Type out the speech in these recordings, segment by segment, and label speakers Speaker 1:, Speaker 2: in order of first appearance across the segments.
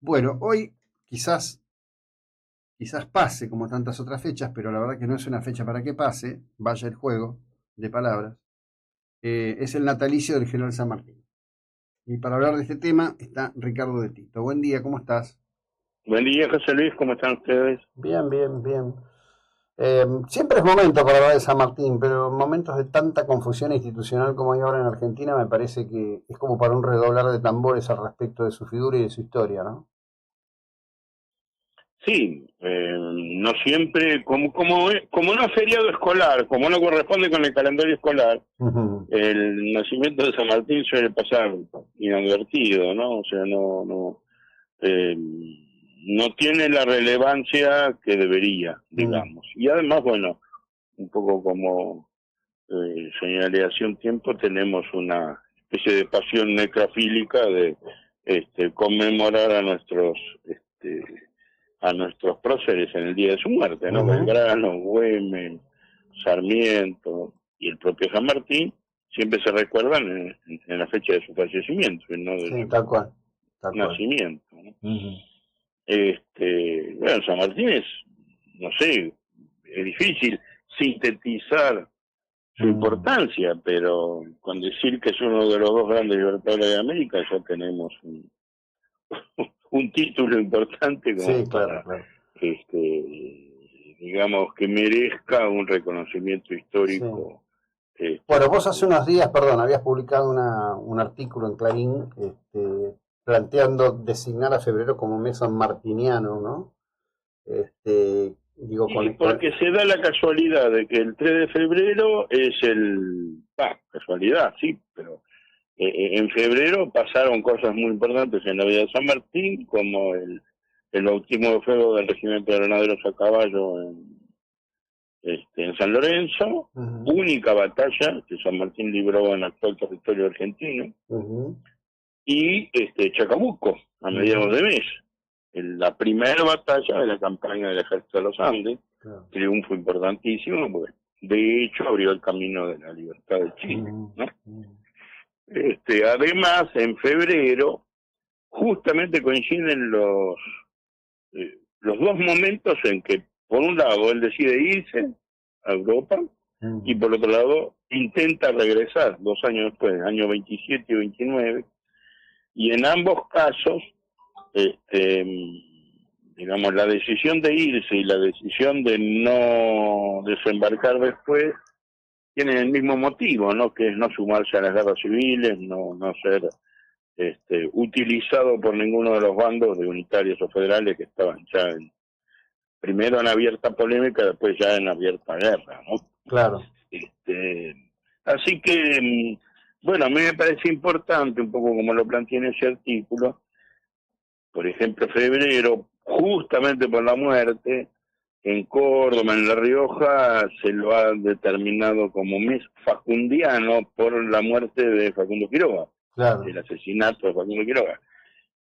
Speaker 1: Bueno, hoy quizás pase como tantas otras fechas, pero la verdad que no es una fecha para que pase, vaya el juego de palabras. Es el natalicio del general San Martín. Y para hablar de este tema está Ricardo de Tito. Buen día, ¿cómo estás?
Speaker 2: Buen día, José Luis, ¿cómo están ustedes?
Speaker 1: Bien, bien, bien. Siempre es momento para hablar de San Martín, pero en momentos de tanta confusión institucional como hay ahora en Argentina, me parece que es como para un redoblar de tambores al respecto de su figura y de su historia, ¿no?
Speaker 2: Sí, no siempre, como no es feriado escolar, como no corresponde con el calendario escolar,
Speaker 1: Ujú.
Speaker 2: el nacimiento de San Martín suele pasar inadvertido, ¿no? O sea, no tiene la relevancia que debería,
Speaker 1: Mm.
Speaker 2: digamos. Y además, bueno, un poco como señalé hace un tiempo, tenemos una especie de pasión necrofílica de conmemorar a nuestros próceres en el día de su muerte, ¿no?
Speaker 1: Ujú.
Speaker 2: Belgrano, Güemes, Sarmiento y el propio San Martín siempre se recuerdan en la fecha de su fallecimiento y no de
Speaker 1: Sí, tal
Speaker 2: su
Speaker 1: cual, tal cual.
Speaker 2: nacimiento, ¿no?
Speaker 1: Ujú.
Speaker 2: Bueno, San Martín es, no sé, es difícil sintetizar su
Speaker 1: Mm.
Speaker 2: importancia, pero con decir que es uno de los dos grandes libertadores de América ya tenemos un título importante
Speaker 1: Sí,
Speaker 2: como
Speaker 1: claro,
Speaker 2: para,
Speaker 1: claro.
Speaker 2: digamos, que merezca un reconocimiento
Speaker 1: Sí.
Speaker 2: histórico.
Speaker 1: Bueno, vos hace
Speaker 2: Este,
Speaker 1: unos días, perdón, habías publicado un artículo en Clarín, planteando designar a febrero como mes sanmartiniano, ¿no? Digo,
Speaker 2: y porque se da la casualidad de que el 3 de febrero es casualidad, sí, pero en febrero pasaron cosas muy importantes en la vida de San Martín, como el bautismo de fuego del regimiento de granaderos a caballo en San Lorenzo,
Speaker 1: ujú,
Speaker 2: única batalla que San Martín libró en el actual territorio argentino,
Speaker 1: ujú,
Speaker 2: y Chacabuco, a mediados
Speaker 1: ujú,
Speaker 2: de mes, en la primera batalla de la campaña del Ejército de los Andes,
Speaker 1: claro,
Speaker 2: triunfo importantísimo, porque de hecho abrió el camino de la libertad de Chile,
Speaker 1: ujú,
Speaker 2: ¿no?
Speaker 1: ujú,
Speaker 2: Además, en febrero, justamente coinciden los dos momentos en que, por un lado, él decide irse a Europa y
Speaker 1: ujú,
Speaker 2: por otro lado, intenta regresar 2 años después, año 27 y 29, y en ambos casos, este, digamos, la decisión de irse y la decisión de no desembarcar después tienen el mismo motivo, ¿no? Que es no sumarse a las guerras civiles, no ser utilizado por ninguno de los bandos de unitarios o federales que estaban ya primero en abierta polémica, después ya en abierta guerra, ¿no?
Speaker 1: claro,
Speaker 2: Este, Así que, bueno, a mí me parece importante, un poco como lo planteé en ese artículo, por ejemplo, febrero, justamente por la muerte, en Córdoba, en La Rioja, se lo ha determinado como mes facundiano por la muerte de Facundo Quiroga,
Speaker 1: claro.
Speaker 2: el asesinato de Facundo Quiroga.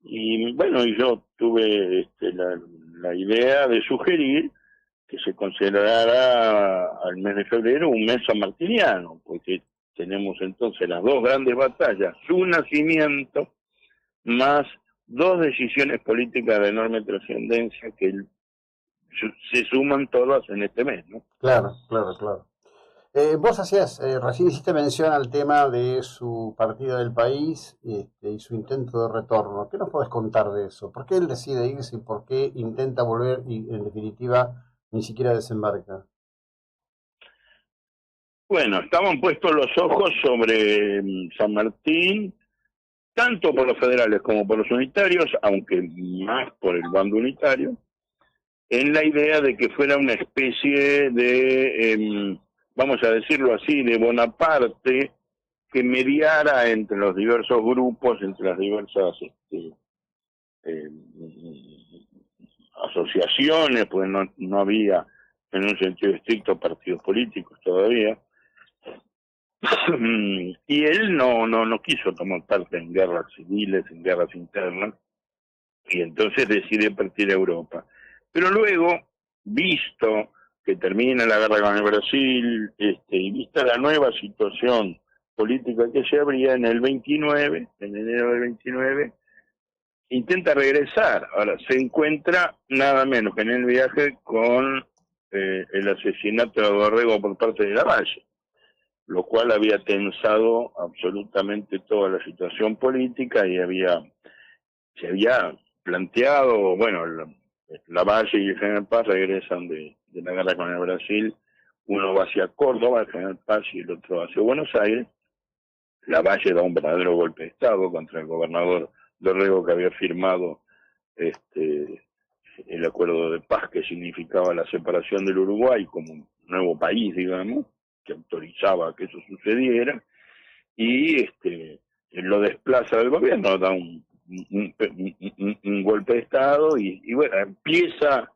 Speaker 2: Y bueno, y yo tuve la idea de sugerir que se considerara al mes de febrero un mes sanmartiniano, porque tenemos entonces las dos grandes batallas, su nacimiento, más dos decisiones políticas de enorme trascendencia que se suman todas en este mes, ¿no?
Speaker 1: Claro, claro, claro. Vos recién hiciste mención al tema de su partida del país, y su intento de retorno. ¿Qué nos podés contar de eso? ¿Por qué él decide irse y por qué intenta volver y en definitiva ni siquiera desembarca?
Speaker 2: Bueno, estaban puestos los ojos sobre San Martín, tanto por los federales como por los unitarios, aunque más por el bando unitario, en la idea de que fuera una especie de, vamos a decirlo así, de Bonaparte, que mediara entre los diversos grupos, entre las diversas eh, asociaciones, pues no había en un sentido estricto partidos políticos todavía. Y él no quiso tomar parte en guerras civiles, en guerras internas, y entonces decide partir a Europa. Pero luego, visto que termina la guerra con el Brasil, y vista la nueva situación política que se abría en el 29, en enero del 29, intenta regresar. Ahora, se encuentra nada menos que en el viaje con el asesinato de Dorrego por parte de Lavalle, lo cual había tensado absolutamente toda la situación política y se había planteado, bueno, Lavalle y el general Paz regresan de la guerra con el Brasil, uno va hacia Córdoba, el general Paz, y el otro hacia Buenos Aires. Lavalle da un verdadero golpe de Estado contra el gobernador Dorrego, que había firmado el acuerdo de paz que significaba la separación del Uruguay como un nuevo país, digamos, que autorizaba que eso sucediera, y lo desplaza del gobierno, da un golpe de Estado, y bueno, empieza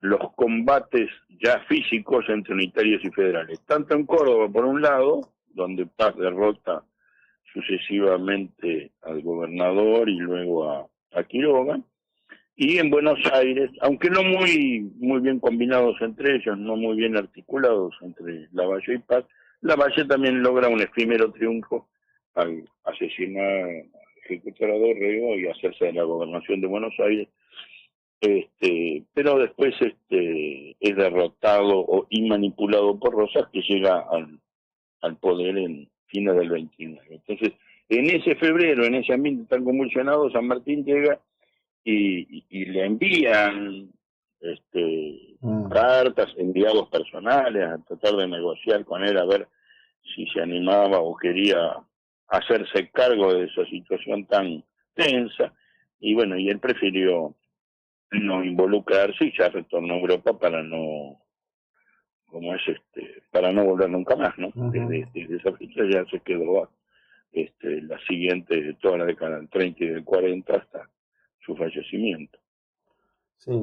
Speaker 2: los combates ya físicos entre unitarios y federales, tanto en Córdoba por un lado, donde Paz derrota sucesivamente al gobernador y luego a Quiroga, y en Buenos Aires, aunque no muy bien combinados entre ellos, no muy bien articulados entre Lavalle y Paz, Lavalle también logra un efímero triunfo al asesinar, ejecutar a Dorrego y hacerse de la gobernación de Buenos Aires, pero después es derrotado y manipulado por Rosas, que llega al poder en fines del 29. Entonces, en ese febrero, en ese ambiente tan convulsionado, San Martín llega y le envían cartas, enviados personales, a tratar de negociar con él a ver si se animaba o quería hacerse cargo de esa situación tan tensa, y bueno, y él prefirió no involucrarse y ya retornó a Europa para no, como es para no volver nunca más, ¿no? Desde esa fecha ya se quedó la siguiente, toda la década del 30 y del 40 hasta su fallecimiento.
Speaker 1: Sí,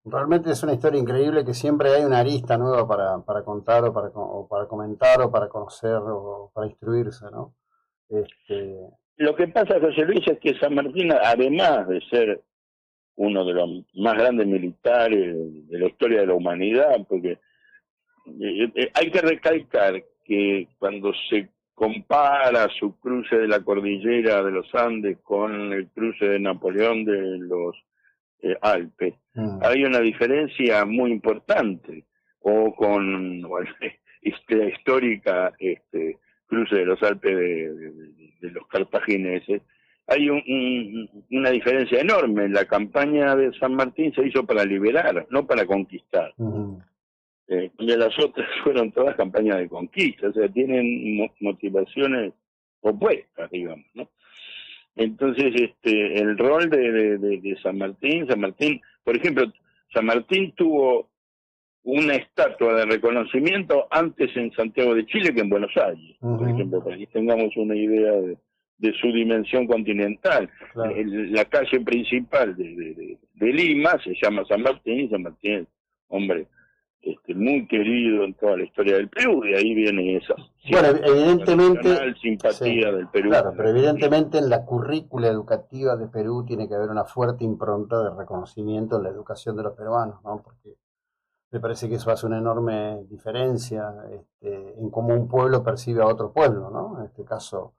Speaker 1: realmente es una historia increíble que siempre hay una arista nueva para contar o para comentar o para conocer o para instruirse, ¿no?
Speaker 2: Lo que pasa, José Luis, es que San Martín, además de ser uno de los más grandes militares de la historia de la humanidad, porque hay que recalcar que cuando se compara su cruce de la cordillera de los Andes con el cruce de Napoleón de los Alpes, hay una diferencia muy importante, o con la histórica cruce de los Alpes de los cartagineses. Hay una diferencia enorme. La campaña de San Martín se hizo para liberar, no para conquistar. Y las otras fueron todas campañas de conquista, o sea, tienen motivaciones opuestas, digamos, ¿no? Entonces, el rol de San Martín, por ejemplo, San Martín tuvo una estatua de reconocimiento antes en Santiago de Chile que en Buenos Aires, por ejemplo, para que tengamos una idea de su dimensión continental. Claro. La calle principal de Lima se llama San Martín, y San Martín, hombre, muy querido en toda la historia del Perú, y ahí viene esa
Speaker 1: evidentemente
Speaker 2: simpatía del Perú.
Speaker 1: Claro, pero evidentemente en la currícula educativa de Perú tiene que haber una fuerte impronta de reconocimiento en la educación de los peruanos, ¿no? Porque me parece que eso hace una enorme diferencia en cómo un pueblo percibe a otro pueblo, ¿no? En este caso,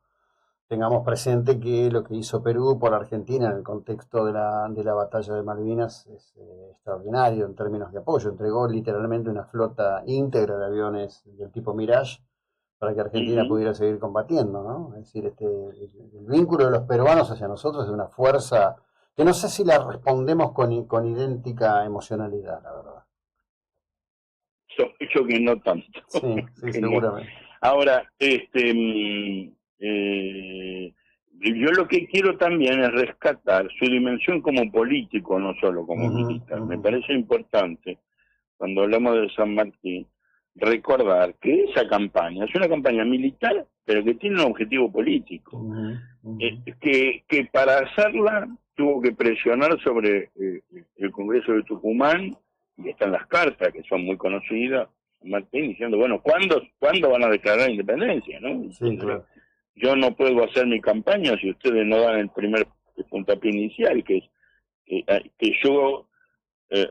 Speaker 1: tengamos presente que lo que hizo Perú por Argentina en el contexto de la batalla de Malvinas es extraordinario en términos de apoyo. Entregó literalmente una flota íntegra de aviones del tipo Mirage para que Argentina pudiera seguir combatiendo, ¿no? Es decir, el vínculo de los peruanos hacia nosotros es una fuerza que no sé si la respondemos con idéntica emocionalidad, la verdad.
Speaker 2: Sospecho que no tanto.
Speaker 1: Sí, seguramente.
Speaker 2: Ahora, yo lo que quiero también es rescatar su dimensión como político, no solo como militar. Me parece importante, cuando hablamos de San Martín, recordar que esa campaña es una campaña militar, pero que tiene un objetivo político. Que para hacerla tuvo que presionar sobre el Congreso de Tucumán, y están las cartas que son muy conocidas, San Martín diciendo, bueno, ¿cuándo van a declarar independencia? ¿No?
Speaker 1: Sí, claro.
Speaker 2: Yo no puedo hacer mi campaña si ustedes no dan el primer puntapié inicial, que es que yo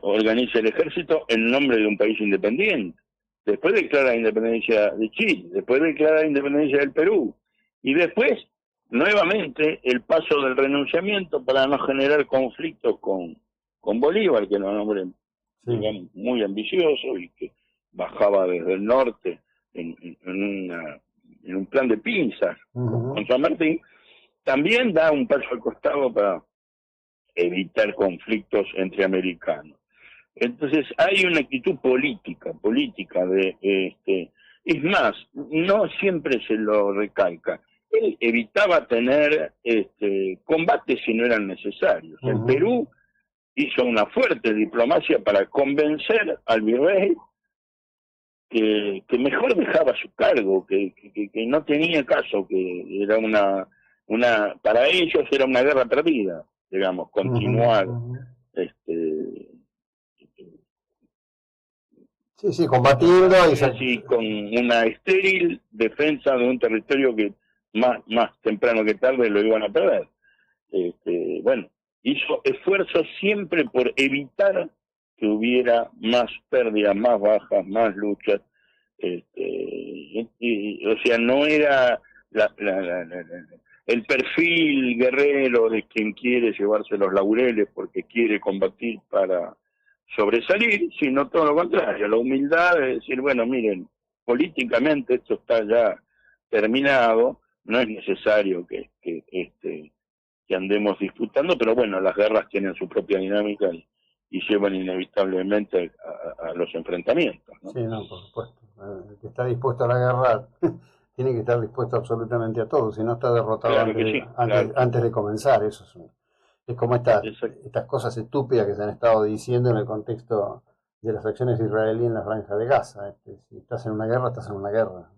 Speaker 2: organice el ejército en nombre de un país independiente. Después declara la independencia de Chile, después declara la independencia del Perú, y después nuevamente el paso del renunciamiento para no generar conflictos con Bolívar, que era un hombre, digamos, muy ambicioso y que bajaba desde el norte en un plan de pinzas con San Martín, también da un paso al costado para evitar conflictos entre americanos. Entonces hay una actitud política de es más, no siempre se lo recalca. Él evitaba tener combates si no eran necesarios. El Perú hizo una fuerte diplomacia para convencer al virrey que mejor dejaba su cargo, que no tenía caso, que era para ellos era una guerra perdida, digamos, continuar
Speaker 1: Sí, combatiendo
Speaker 2: y con una estéril defensa de un territorio que más temprano que tarde lo iban a perder. Bueno, hizo esfuerzos siempre por evitar que hubiera más pérdidas, más bajas, más luchas. O sea, no era el perfil guerrero de quien quiere llevarse los laureles porque quiere combatir para sobresalir, sino todo lo contrario, la humildad de decir, bueno, miren, políticamente esto está ya terminado, no es necesario que andemos disputando, pero bueno, las guerras tienen su propia dinámica y llevan inevitablemente a los enfrentamientos, ¿no?
Speaker 1: Sí, no, por supuesto. El que está dispuesto a la guerra tiene que estar dispuesto absolutamente a todo, si no está derrotado antes de comenzar. Eso es como estas cosas estúpidas que se han estado diciendo en el contexto de las acciones israelíes en la franja de Gaza. Si estás en una guerra, estás en una guerra.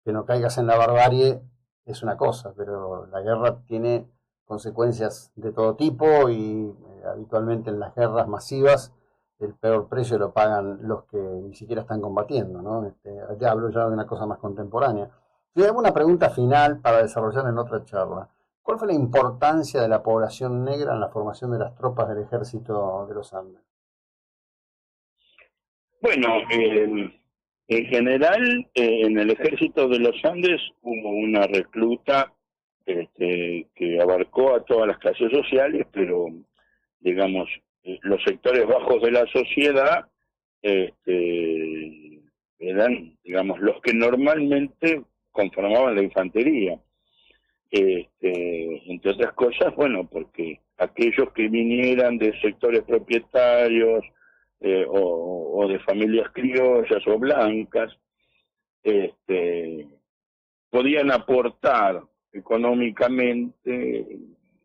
Speaker 1: Que no caigas en la barbarie es una cosa, pero la guerra tiene consecuencias de todo tipo y habitualmente en las guerras masivas el peor precio lo pagan los que ni siquiera están combatiendo, ¿no? Ya hablo ya de una cosa más contemporánea. Y hago una pregunta final para desarrollar en otra charla. ¿Cuál fue la importancia de la población negra en la formación de las tropas del ejército de los Andes?
Speaker 2: Bueno, en general, en el ejército de los Andes hubo una recluta que abarcó a todas las clases sociales, pero, digamos, los sectores bajos de la sociedad eran, digamos, los que normalmente conformaban la infantería. Entre otras cosas, bueno, porque aquellos que vinieran de sectores propietarios o de familias criollas o blancas, podían aportar económicamente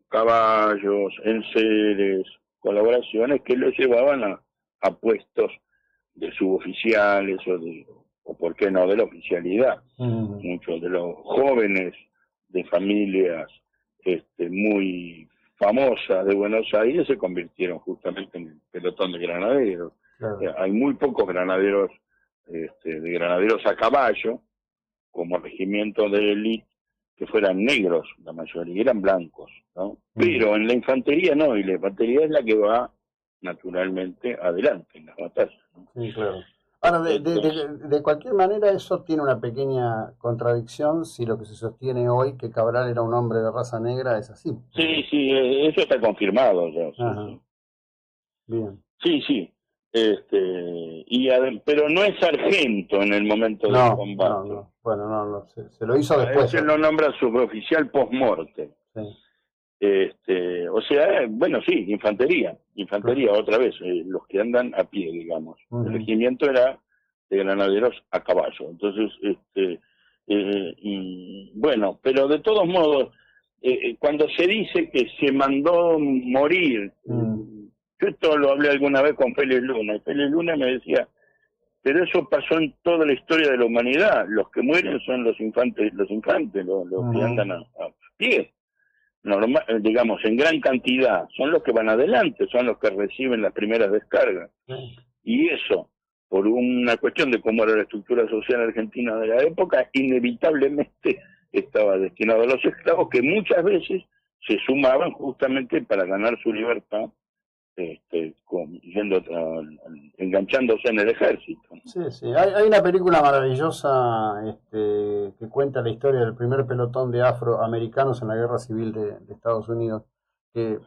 Speaker 2: caballos, enseres, colaboraciones que los llevaban a puestos de suboficiales o por qué no, de la oficialidad. Muchos de los jóvenes de familias muy famosas de Buenos Aires se convirtieron justamente en el pelotón de granaderos. Claro. Hay muy pocos granaderos, de granaderos a caballo, como regimientos de élite, que fueran negros, la mayoría eran blancos, ¿no? Pero en la infantería no, y la infantería es la que va naturalmente adelante en las batallas, ¿no?
Speaker 1: Sí, claro. Ahora, de cualquier manera, eso tiene una pequeña contradicción si lo que se sostiene hoy, que Cabral era un hombre de raza negra, es así.
Speaker 2: Sí, eso está confirmado ya. Sí.
Speaker 1: Bien.
Speaker 2: Sí. Pero no es sargento en el momento del combate.
Speaker 1: No. Bueno, no, se lo hizo después.
Speaker 2: Él lo nombra suboficial post-morte. Sí. O sea, bueno, sí, infantería, otra vez, los que andan a pie, digamos. El regimiento era de granaderos a caballo. Entonces, bueno, pero de todos modos, cuando se dice que se mandó morir, yo esto lo hablé alguna vez con Félix Luna, y Félix Luna me decía, pero eso pasó en toda la historia de la humanidad, los que mueren son los infantes, los que andan a pie. Normal, digamos, en gran cantidad, son los que van adelante, son los que reciben las primeras descargas. Y eso, por una cuestión de cómo era la estructura social argentina de la época, inevitablemente estaba destinado a los esclavos, que muchas veces se sumaban justamente para ganar su libertad, enganchándose en el ejército.
Speaker 1: Sí, sí. Hay una película maravillosa que cuenta la historia del primer pelotón de afroamericanos en la Guerra Civil de Estados Unidos, que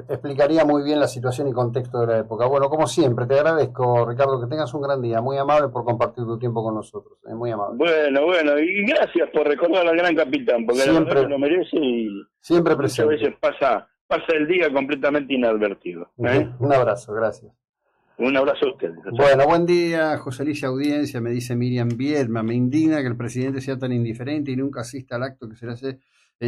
Speaker 1: explicaría muy bien la situación y contexto de la época. Bueno, como siempre, te agradezco, Ricardo, que tengas un gran día. Muy amable por compartir tu tiempo con nosotros. Muy amable.
Speaker 2: Bueno, y gracias por recordar al gran capitán, porque la verdad que lo merece y
Speaker 1: siempre
Speaker 2: muchas
Speaker 1: presente.
Speaker 2: veces pasa el día completamente inadvertido.
Speaker 1: Un abrazo, gracias.
Speaker 2: Un abrazo a ustedes.
Speaker 1: Bueno, buen día, José Licia Audiencia, me dice Miriam Viedma. Me indigna que el presidente sea tan indiferente y nunca asista al acto que se le hace